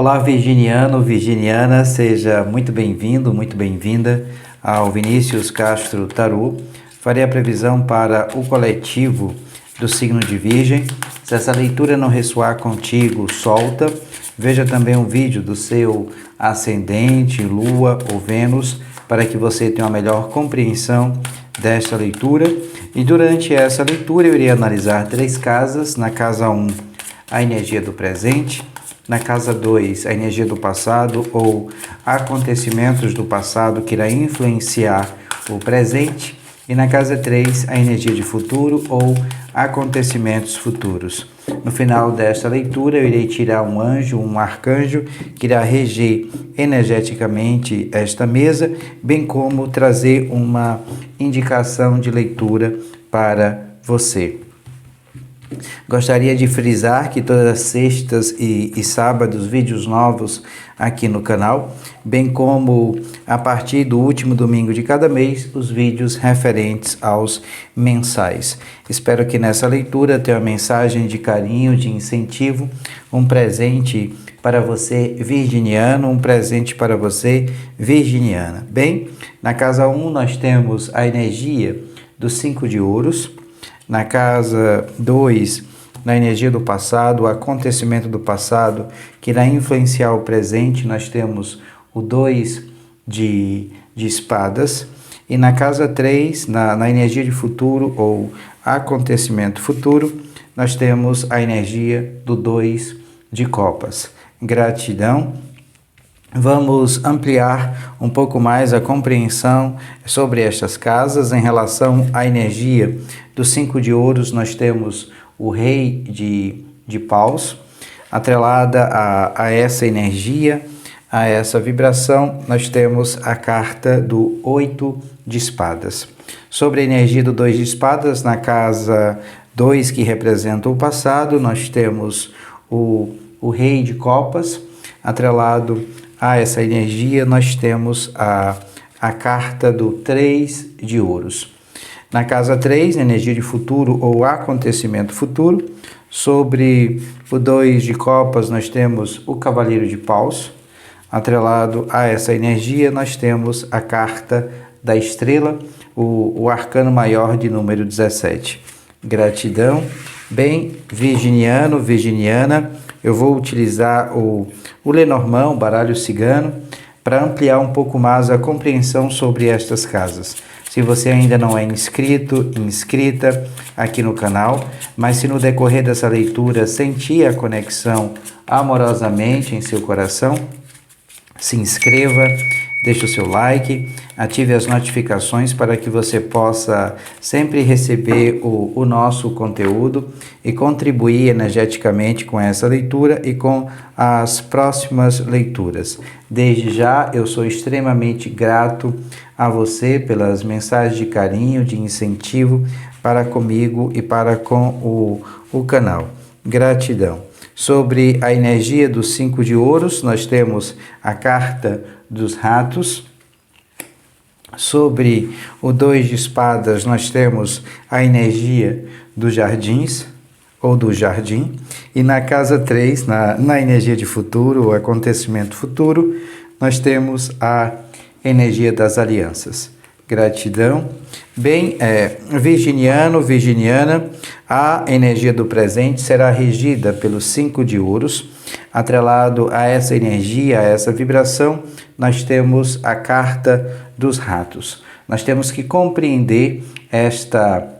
Olá, virginiano, virginiana, seja muito bem-vindo, muito bem-vinda ao Vinícius Castro Tarô. Farei a previsão para o coletivo do signo de Virgem. Se essa leitura não ressoar contigo, solta. Veja também um vídeo do seu ascendente, lua ou Vênus, para que você tenha uma melhor compreensão desta leitura. E durante essa leitura eu irei analisar 3 casas. Na casa 1, a energia do presente. Na casa 2, a energia do passado ou acontecimentos do passado que irá influenciar o presente. E na casa 3, a energia de futuro ou acontecimentos futuros. No final desta leitura, eu irei tirar um anjo, um arcanjo, que irá reger energeticamente esta mesa, bem como trazer uma indicação de leitura para você. Gostaria de frisar que todas as sextas e sábados, vídeos novos aqui no canal, bem como a partir do último domingo de cada mês, os vídeos referentes aos mensais. Espero que nessa leitura tenha uma mensagem de carinho, de incentivo, um presente para você virginiano, um presente para você virginiana. Bem, na casa 1 nós temos a energia dos 5 de ouros. Na casa 2, na energia do passado, o acontecimento do passado que irá influenciar o presente, nós temos o 2 de espadas. E na casa 3, na energia de futuro ou acontecimento futuro, nós temos a energia do 2 de copas. Gratidão. Vamos ampliar um pouco mais a compreensão sobre estas casas. Em relação à energia dos 5 de ouros, nós temos o rei de paus. Atrelada a essa energia, a essa vibração, nós temos a carta do 8 de espadas. Sobre a energia do 2 de espadas, na casa 2, que representa o passado, nós temos o rei de copas. Atrelado a essa energia, nós temos a carta do 3 de ouros. Na casa 3, energia de futuro ou acontecimento futuro, sobre o 2 de copas, nós temos o cavaleiro de paus. Atrelado a essa energia, nós temos a carta da estrela, o arcano maior de número 17. Gratidão. Bem, virginiano, virginiana, eu vou utilizar o Lenormand, o baralho cigano, para ampliar um pouco mais a compreensão sobre estas casas. Se você ainda não é inscrito, inscrita aqui no canal, mas se no decorrer dessa leitura sentir a conexão amorosamente em seu coração, se inscreva, deixe o seu like, ative as notificações para que você possa sempre receber o nosso conteúdo e contribuir energeticamente com essa leitura e com as próximas leituras. Desde já, eu sou extremamente grato a você pelas mensagens de carinho, de incentivo para comigo e para com o canal. Gratidão. Sobre a energia dos 5 de ouros, nós temos a carta dos ratos. Sobre o 2 de espadas, nós temos a energia dos jardins, ou do jardim. E na casa 3, na energia de futuro, o acontecimento futuro, nós temos a energia das alianças. Gratidão. Bem, virginiano, virginiana, a energia do presente será regida pelos 5 de ouros. Atrelado a essa energia, a essa vibração, nós temos a carta dos ratos. Nós temos que compreender esta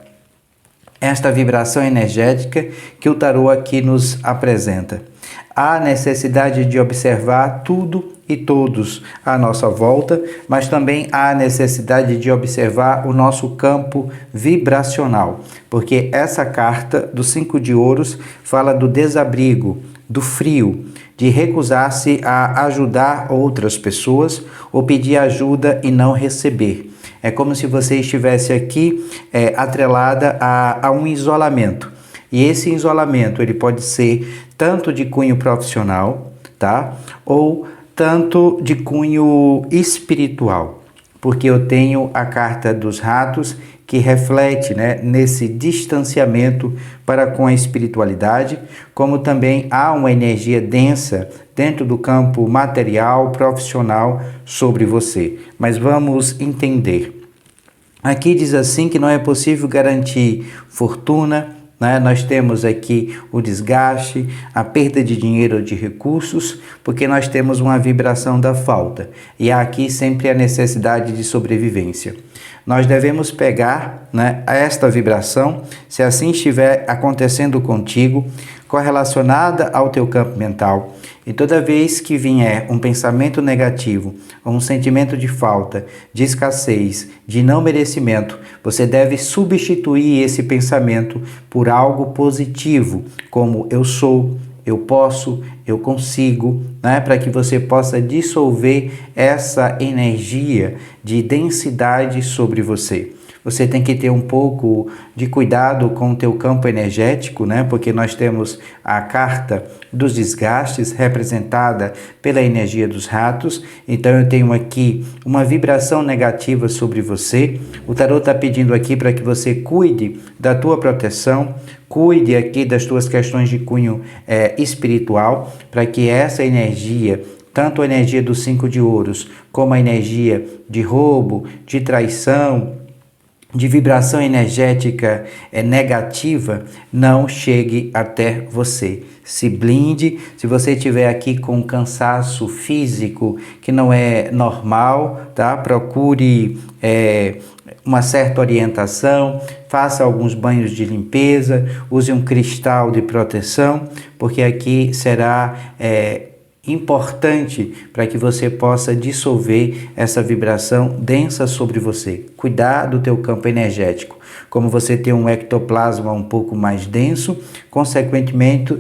vibração energética que o tarô aqui nos apresenta. Há necessidade de observar tudo e todos à nossa volta, mas também há necessidade de observar o nosso campo vibracional, porque essa carta dos 5 de ouros fala do desabrigo, do frio, de recusar-se a ajudar outras pessoas ou pedir ajuda e não receber. É como se você estivesse aqui atrelada a um isolamento. E esse isolamento ele pode ser tanto de cunho profissional, tá? Ou tanto de cunho espiritual, porque eu tenho a carta dos ratos que reflete, né, nesse distanciamento para com a espiritualidade, como também há uma energia densa dentro do campo material, profissional sobre você. Mas vamos entender. Aqui diz assim que não é possível garantir fortuna, né? Nós temos aqui o desgaste, a perda de dinheiro ou de recursos, porque nós temos uma vibração da falta. E há aqui sempre a necessidade de sobrevivência. Nós devemos pegar, né, esta vibração, se assim estiver acontecendo contigo, correlacionada ao teu campo mental. E toda vez que vier um pensamento negativo, ou um sentimento de falta, de escassez, de não merecimento, você deve substituir esse pensamento por algo positivo, como eu sou, eu posso, eu consigo, né? Para que você possa dissolver essa energia de densidade sobre você. Você tem que ter um pouco de cuidado com o teu campo energético, né? Porque nós temos a carta dos desgastes representada pela energia dos ratos. Então eu tenho aqui uma vibração negativa sobre você. O tarot está pedindo aqui para que você cuide da tua proteção, cuide aqui das tuas questões de cunho espiritual, para que essa energia, tanto a energia dos 5 de ouros, como a energia de roubo, de traição, de vibração energética negativa, não chegue até você. Se blinde. Se você estiver aqui com cansaço físico que não é normal, tá? Procure uma certa orientação, faça alguns banhos de limpeza, use um cristal de proteção, porque aqui será importante para que você possa dissolver essa vibração densa sobre você. Cuidar do teu campo energético. Como você tem um ectoplasma um pouco mais denso, consequentemente,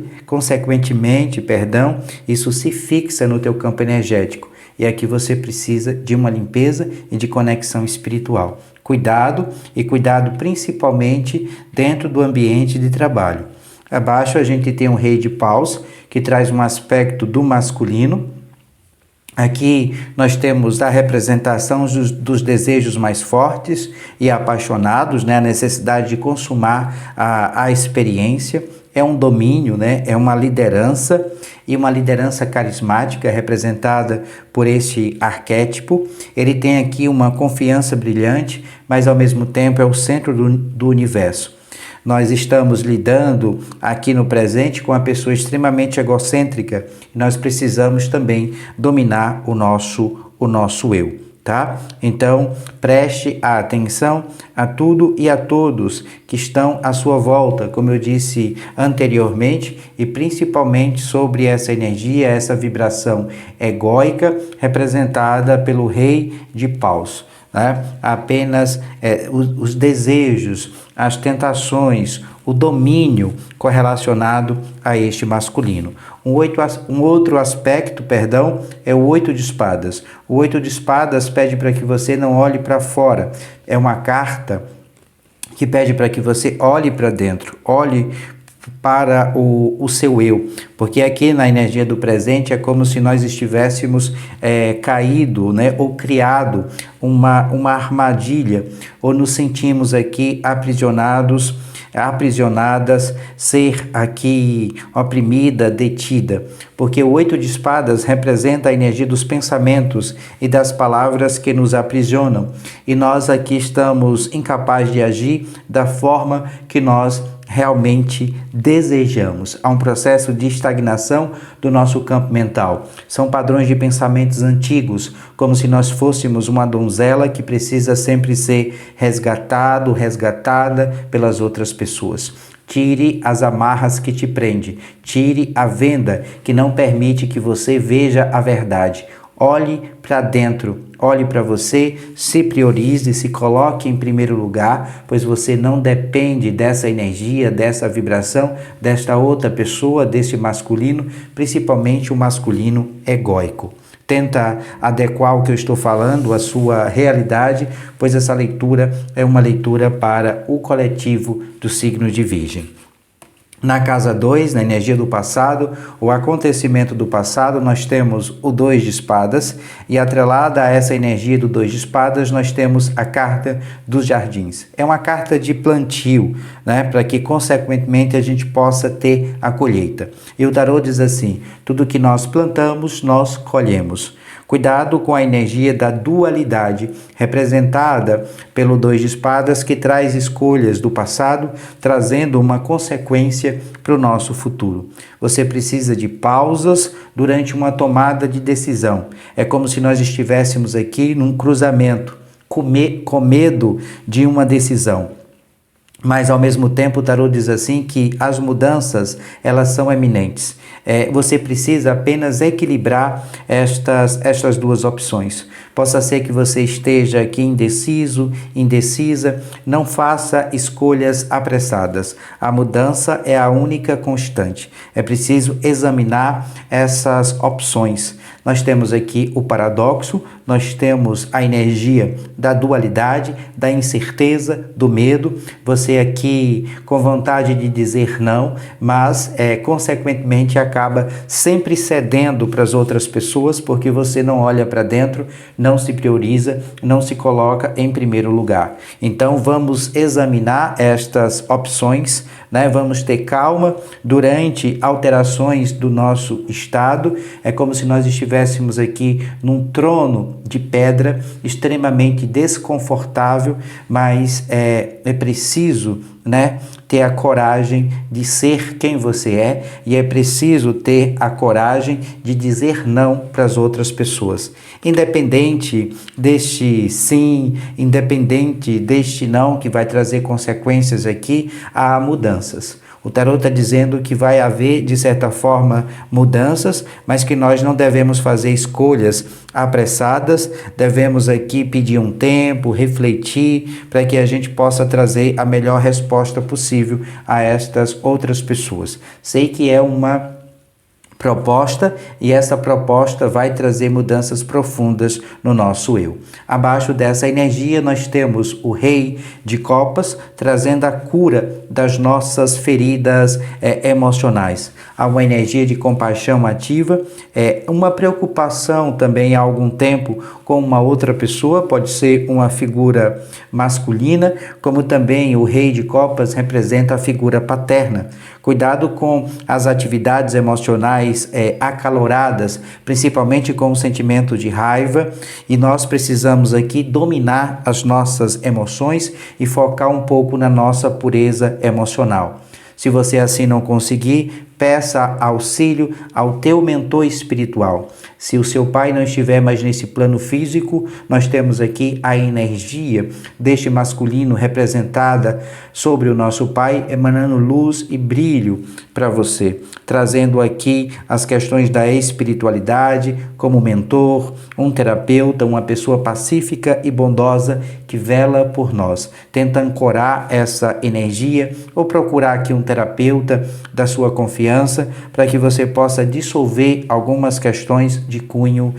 isso se fixa no teu campo energético. E aqui você precisa de uma limpeza e de conexão espiritual. Cuidado, e cuidado principalmente dentro do ambiente de trabalho. Abaixo a gente tem o Rei de Paus, que traz um aspecto do masculino. Aqui nós temos a representação dos desejos mais fortes e apaixonados, né? A necessidade de consumar a experiência. É um domínio, né? É uma liderança, e uma liderança carismática representada por este arquétipo. Ele tem aqui uma confiança brilhante, mas ao mesmo tempo é o centro do universo. Nós estamos lidando aqui no presente com uma pessoa extremamente egocêntrica e nós precisamos também dominar o nosso eu, tá? Então, preste atenção a tudo e a todos que estão à sua volta, como eu disse anteriormente, e principalmente sobre essa energia, essa vibração egóica representada pelo Rei de Paus. Né? Apenas os desejos, as tentações, o domínio correlacionado a este masculino. Um outro aspecto, é o 8 de espadas. O 8 de espadas pede para que você não olhe para fora. É uma carta que pede para que você olhe para dentro, olhe para o seu eu, porque aqui na energia do presente é como se nós estivéssemos caído, né, ou criado uma armadilha, ou nos sentimos aqui aprisionadas, ser aqui oprimida, detida, porque o 8 de espadas representa a energia dos pensamentos e das palavras que nos aprisionam, e nós aqui estamos incapazes de agir da forma que nós realmente desejamos. Há um processo de estagnação do nosso campo mental. São padrões de pensamentos antigos, como se nós fôssemos uma donzela que precisa sempre ser resgatada pelas outras pessoas. Tire as amarras que te prendem. Tire a venda que não permite que você veja a verdade. Olhe para dentro, olhe para você, se priorize, se coloque em primeiro lugar, pois você não depende dessa energia, dessa vibração, desta outra pessoa, desse masculino, principalmente o masculino egóico. Tenta adequar o que eu estou falando à sua realidade, pois essa leitura é uma leitura para o coletivo do signo de Virgem. Na casa 2, na energia do passado, o acontecimento do passado, nós temos o 2 de espadas, e atrelada a essa energia do 2 de espadas, nós temos a carta dos jardins. É uma carta de plantio, né, para que, consequentemente, a gente possa ter a colheita. E o tarô diz assim: tudo que nós plantamos, nós colhemos. Cuidado com a energia da dualidade, representada pelo 2 de espadas, que traz escolhas do passado, trazendo uma consequência para o nosso futuro. Você precisa de pausas durante uma tomada de decisão. É como se nós estivéssemos aqui num cruzamento, com medo de uma decisão. Mas, ao mesmo tempo, o tarô diz assim que as mudanças, elas são eminentes. Você precisa apenas equilibrar estas duas opções. Possa ser que você esteja aqui indeciso, indecisa, não faça escolhas apressadas. A mudança é a única constante. É preciso examinar essas opções. Nós temos aqui o paradoxo, nós temos a energia da dualidade, da incerteza, do medo. Você aqui com vontade de dizer não, mas consequentemente acaba sempre cedendo para as outras pessoas, porque você não olha para dentro, não se prioriza, não se coloca em primeiro lugar. Então vamos examinar estas opções, né? Vamos ter calma durante alterações do nosso estado. É como se nós estivéssemos aqui num trono de pedra, extremamente desconfortável, mas é preciso, né, ter a coragem de ser quem você é, e é preciso ter a coragem de dizer não para as outras pessoas. Independente deste sim, independente deste não, que vai trazer consequências aqui, há mudanças. O tarô está dizendo que vai haver, de certa forma, mudanças, mas que nós não devemos fazer escolhas apressadas, devemos aqui pedir um tempo, refletir, para que a gente possa trazer a melhor resposta possível a estas outras pessoas. Sei que é uma proposta, e essa proposta vai trazer mudanças profundas no nosso eu. Abaixo dessa energia nós temos o Rei de Copas, trazendo a cura das nossas feridas emocionais. Há uma energia de compaixão ativa, uma preocupação também há algum tempo com uma outra pessoa, pode ser uma figura masculina, como também o Rei de Copas representa a figura paterna. Cuidado com as atividades emocionais acaloradas, principalmente com o sentimento de raiva, e nós precisamos aqui dominar as nossas emoções e focar um pouco na nossa pureza emocional. Se você assim não conseguir, peça auxílio ao teu mentor espiritual. Se o seu pai não estiver mais nesse plano físico, nós temos aqui a energia deste masculino representada sobre o nosso pai, emanando luz e brilho para você, trazendo aqui as questões da espiritualidade como mentor, um terapeuta, uma pessoa pacífica e bondosa que vela por nós. Tenta ancorar essa energia ou procurar aqui um terapeuta da sua confiança, para que você possa dissolver algumas questões de cunho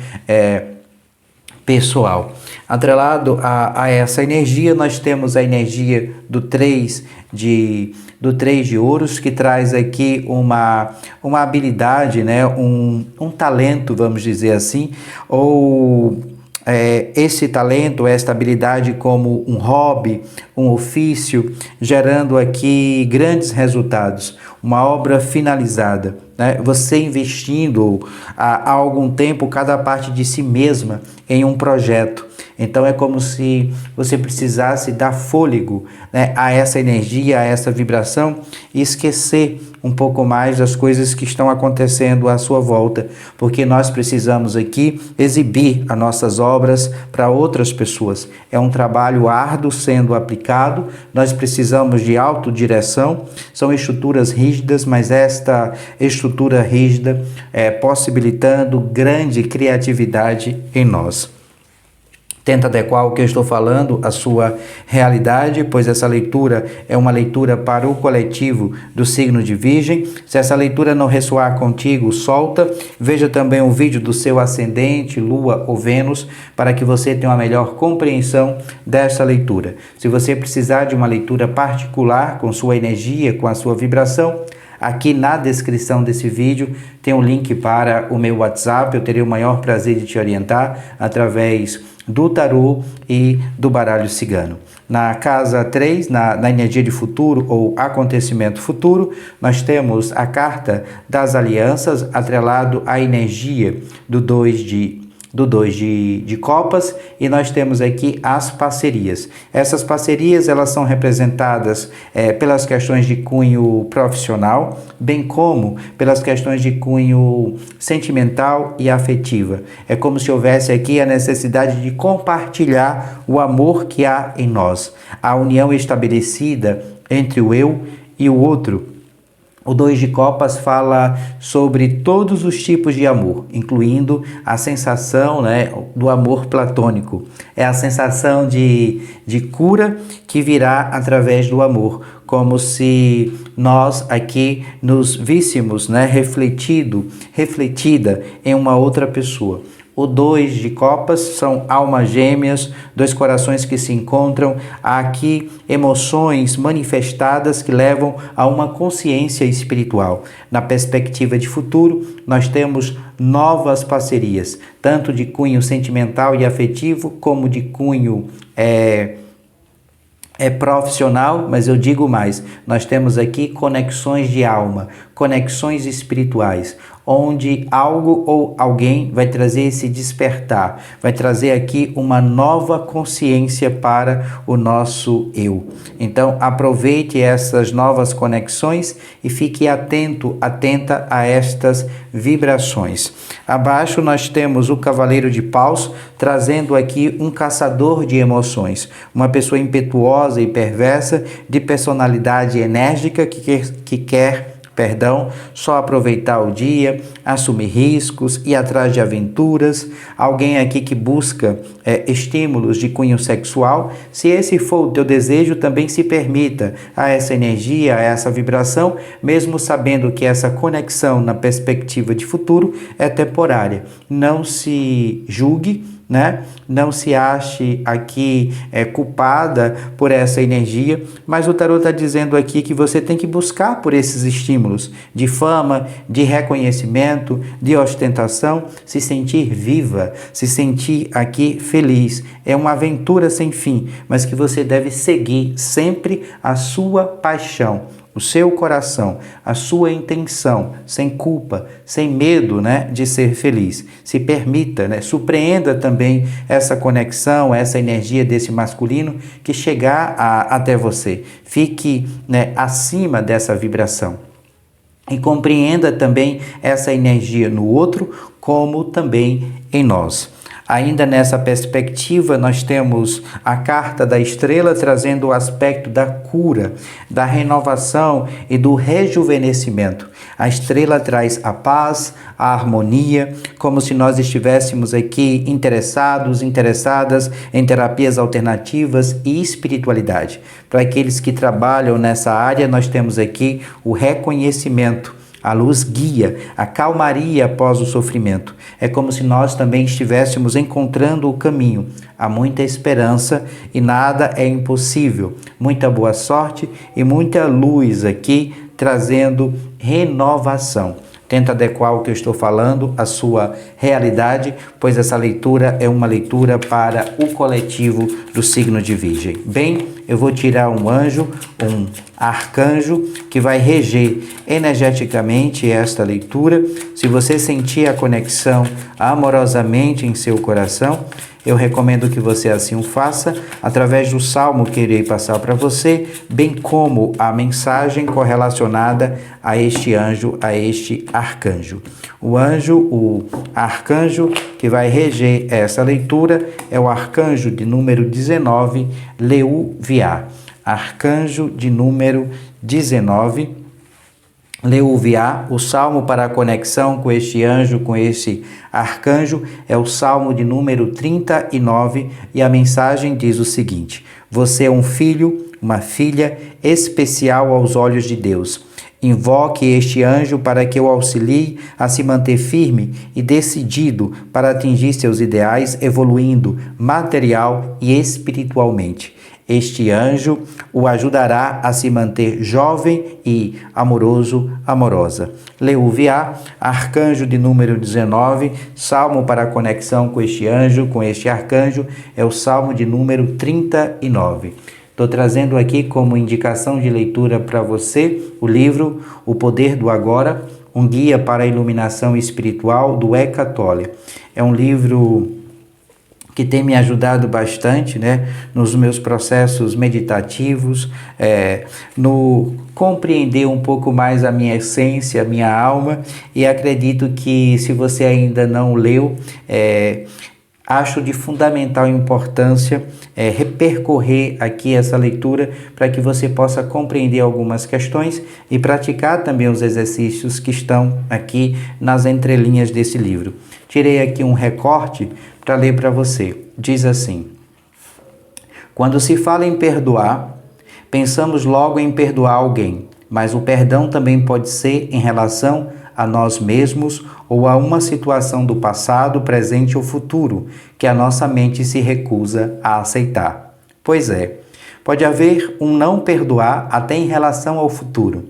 pessoal. Atrelado a essa energia, nós temos a energia do 3 de ouros, que traz aqui uma habilidade, né? um talento, vamos dizer assim, ou esse talento, esta habilidade como um hobby, um ofício, gerando aqui grandes resultados, uma obra finalizada, né? Você investindo há algum tempo cada parte de si mesma em um projeto. Então é como se você precisasse dar fôlego, né, a essa energia, a essa vibração, e esquecer um pouco mais das coisas que estão acontecendo à sua volta, porque nós precisamos aqui exibir as nossas obras para outras pessoas. É um trabalho árduo sendo aplicado, nós precisamos de autodireção, são estruturas rígidas, mas esta estrutura rígida possibilitando grande criatividade em nós. Tenta adequar o que eu estou falando à sua realidade, pois essa leitura é uma leitura para o coletivo do signo de Virgem. Se essa leitura não ressoar contigo, solta. Veja também o vídeo do seu ascendente, Lua ou Vênus, para que você tenha uma melhor compreensão dessa leitura. Se você precisar de uma leitura particular com sua energia, com a sua vibração, Aqui na descrição desse vídeo tem um link para o meu WhatsApp. Eu terei o maior prazer de te orientar através do tarô e do baralho cigano. Na casa 3, na energia de futuro ou acontecimento futuro, nós temos a carta das alianças atrelado à energia do 2 de copas, e nós temos aqui as parcerias. Essas parcerias, elas são representadas pelas questões de cunho profissional, bem como pelas questões de cunho sentimental e afetiva. É como se houvesse aqui a necessidade de compartilhar o amor que há em nós, a união estabelecida entre o eu e o outro. O 2 de copas fala sobre todos os tipos de amor, incluindo a sensação, do amor platônico. É a sensação de cura que virá através do amor, como se nós aqui nos víssemos, refletida em uma outra pessoa. O 2 de copas são almas gêmeas, dois corações que se encontram. Há aqui emoções manifestadas que levam a uma consciência espiritual. Na perspectiva de futuro, nós temos novas parcerias, tanto de cunho sentimental e afetivo, como de cunho profissional, mas eu digo mais, nós temos aqui conexões de alma, conexões espirituais, onde algo ou alguém vai trazer esse despertar, vai trazer aqui uma nova consciência para o nosso eu. Então, aproveite essas novas conexões e fique atenta a estas vibrações. Abaixo nós temos o Cavaleiro de Paus, trazendo aqui um caçador de emoções, uma pessoa impetuosa e perversa, de personalidade enérgica que quer só aproveitar o dia, assumir riscos, ir atrás de aventuras, alguém aqui que busca estímulos de cunho sexual. Se esse for o teu desejo, também se permita a essa energia, a essa vibração, mesmo sabendo que essa conexão na perspectiva de futuro é temporária. Não se julgue, não se ache aqui culpada por essa energia, mas o tarô está dizendo aqui que você tem que buscar por esses estímulos de fama, de reconhecimento, de ostentação, se sentir viva, se sentir aqui feliz. É uma aventura sem fim, mas que você deve seguir sempre a sua paixão, o seu coração, a sua intenção, sem culpa, sem medo, de ser feliz. Se permita, surpreenda também essa conexão, essa energia desse masculino que chegar até você. Fique, acima dessa vibração. E compreenda também essa energia no outro, como também em nós. Ainda nessa perspectiva, nós temos a carta da estrela trazendo o aspecto da cura, da renovação e do rejuvenescimento. A estrela traz a paz, a harmonia, como se nós estivéssemos aqui interessadas em terapias alternativas e espiritualidade. Para aqueles que trabalham nessa área, nós temos aqui o reconhecimento. A luz guia, a calmaria após o sofrimento. É como se nós também estivéssemos encontrando o caminho. Há muita esperança e nada é impossível. Muita boa sorte e muita luz aqui, trazendo renovação. Tenta adequar o que eu estou falando à sua realidade, pois essa leitura é uma leitura para o coletivo do signo de Virgem. Bem, eu vou tirar um anjo, um arcanjo, que vai reger energeticamente esta leitura. Se você sentir a conexão amorosamente em seu coração, eu recomendo que você assim o faça, através do salmo que irei passar para você, bem como a mensagem correlacionada a este anjo, a este arcanjo. O anjo, o arcanjo que vai reger essa leitura é o arcanjo de número 19, Leuviá. Arcanjo de número 19, Leuviá. O salmo para a conexão com este anjo, com este arcanjo, é o salmo de número 39, e a mensagem diz o seguinte: você é um filho, uma filha especial aos olhos de Deus. Invoque este anjo para que o auxilie a se manter firme e decidido para atingir seus ideais, evoluindo material e espiritualmente. Este anjo o ajudará a se manter jovem e amoroso, amorosa. Leuviá, arcanjo de número 19, salmo para a conexão com este anjo, com este arcanjo, é o salmo de número 39. Estou trazendo aqui como indicação de leitura para você o livro O Poder do Agora, um guia para a iluminação espiritual do Eckhart Tolle. É um livro que tem me ajudado bastante, nos meus processos meditativos, no compreender um pouco mais a minha essência, a minha alma, e acredito que se você ainda não leu, acho de fundamental importância repercorrer aqui essa leitura para que você possa compreender algumas questões e praticar também os exercícios que estão aqui nas entrelinhas desse livro. Tirei aqui um recorte para ler para você. Diz assim: quando se fala em perdoar, pensamos logo em perdoar alguém, mas o perdão também pode ser em relação a nós mesmos ou a uma situação do passado, presente ou futuro que a nossa mente se recusa a aceitar. Pois é, pode haver um não perdoar até em relação ao futuro,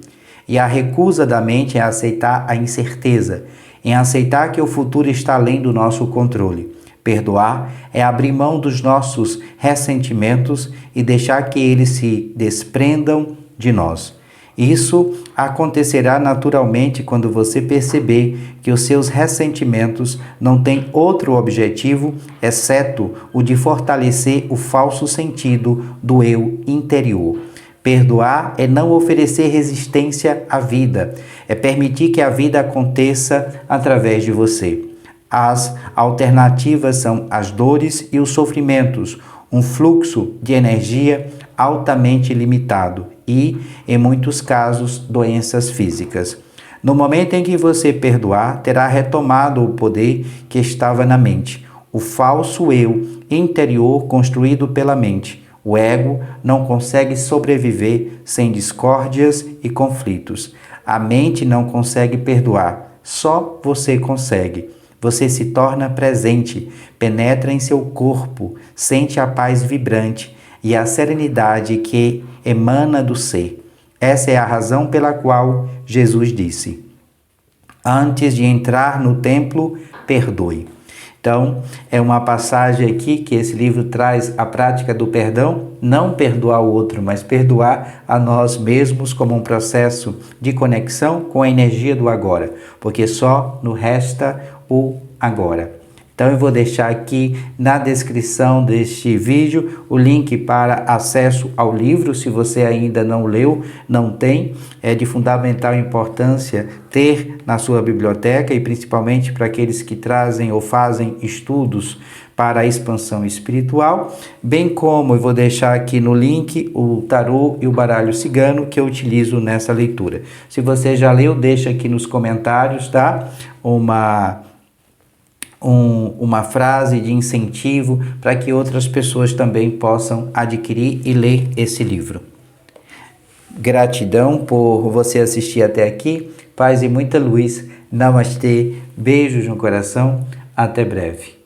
e a recusa da mente é aceitar a incerteza, em aceitar que o futuro está além do nosso controle. Perdoar é abrir mão dos nossos ressentimentos e deixar que eles se desprendam de nós. Isso acontecerá naturalmente quando você perceber que os seus ressentimentos não têm outro objetivo, exceto o de fortalecer o falso sentido do eu interior. Perdoar é não oferecer resistência à vida, é permitir que a vida aconteça através de você. As alternativas são as dores e os sofrimentos, um fluxo de energia altamente limitado e, em muitos casos, doenças físicas. No momento em que você perdoar, terá retomado o poder que estava na mente, o falso eu interior construído pela mente. O ego não consegue sobreviver sem discórdias e conflitos. A mente não consegue perdoar, só você consegue. Você se torna presente, penetra em seu corpo, sente a paz vibrante e a serenidade que emana do ser. Essa é a razão pela qual Jesus disse: antes de entrar no templo, perdoe. Então, é uma passagem aqui que esse livro traz a prática do perdão, não perdoar o outro, mas perdoar a nós mesmos como um processo de conexão com a energia do agora, porque só nos resta o agora. Então eu vou deixar aqui na descrição deste vídeo o link para acesso ao livro, se você ainda não leu, não tem, é de fundamental importância ter na sua biblioteca e principalmente para aqueles que trazem ou fazem estudos para a expansão espiritual, bem como eu vou deixar aqui no link o tarô e o baralho cigano que eu utilizo nessa leitura. Se você já leu, deixa aqui nos comentários, tá? Uma frase de incentivo para que outras pessoas também possam adquirir e ler esse livro. Gratidão por você assistir até aqui. Paz e muita luz. Namastê. Beijos no coração. Até breve.